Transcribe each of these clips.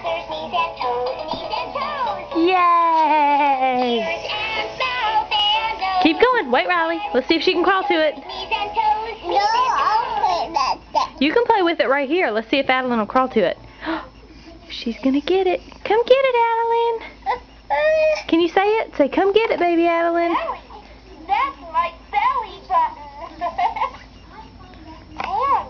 shoulders, knees and toes, knees and toes. Yay! Ears and mouth and nose. Keep going. Wait, Riley. Let's see if she can crawl to it. Knees and toes, knees and toes. You can play with it right here. Let's see if Adeline will crawl to it. She's gonna get it. Come get it, Adeline. Can you say it? Say, come get it, baby Adeline. Belly. That's my belly button. And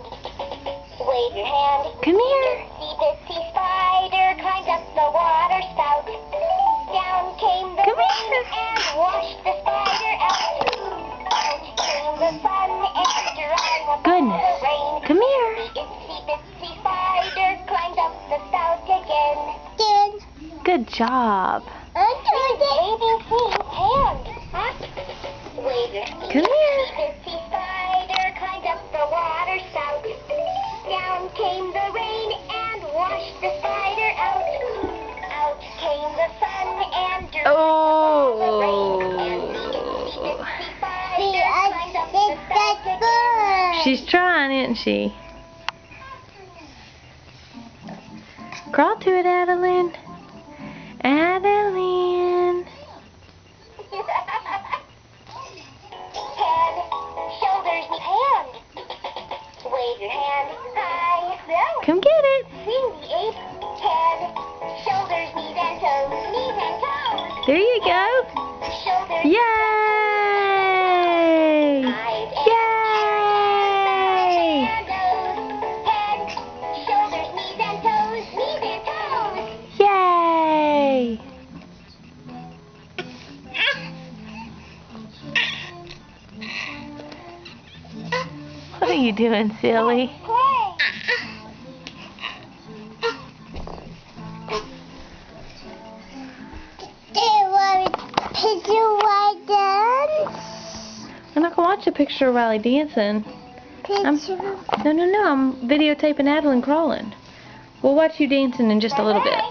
wave your hand. Come here. Itsy spider climbed up the water spout. Down came the Come rain here. and washed the spider out. Out came the sun and dried up Goodness. the rain. Come here. The itsy spider climbed up the spout again. Good job. Waving clean hand. Wave your hand. Come here. Itsy spider climbed up the water spout. Down came the rain and washed the spider out. Out came the sun and dried up the rain. And the itsy spider climbed up the spout again. She's trying, isn't she? Crawl to it, Adeline. Adeline. Head, shoulders, hand. Wave your hand high. Belly. Come get it. Sing the ape. Head, shoulders, knees and toes. Knees and toes. There you go. Shoulders. Yay! Eyes and Yay! and nose. Head, shoulders, knees and toes. Knees and toes. Yay! What are you doing, silly? I'm not gonna watch a picture of Riley dancing. No, I'm videotaping Adeline crawling. We'll watch you dancing in just a little bit.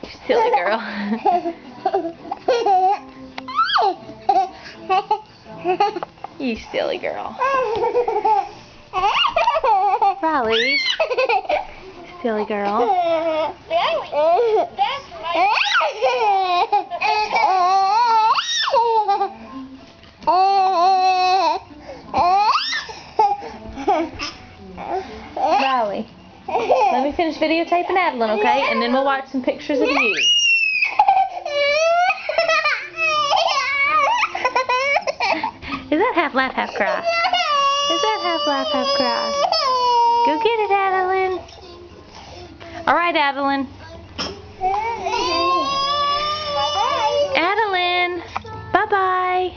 You silly girl. You silly girl. Riley. Silly girl. Belly. That's my Riley. Let me finish videotaping Adeline, okay? And then we'll watch some pictures of you. Is that half laugh, half cry? Is that half laugh, half cry? Go get it, Adeline. All right, Adeline. Adeline. Bye-bye.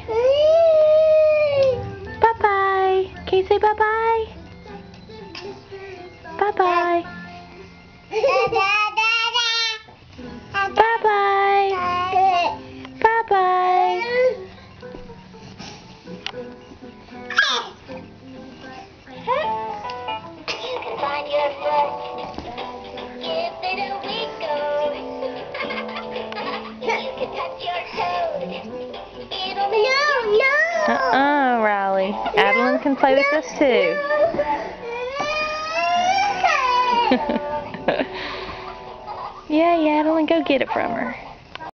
Bye-bye. Can you say bye-bye? Bye-bye. Bye-bye. Bye-bye. You can find your foot. Give it a wiggle. You can touch your toes. It'll no. Riley. Adeline can play with us too. Yay, Adeline, go get it from her.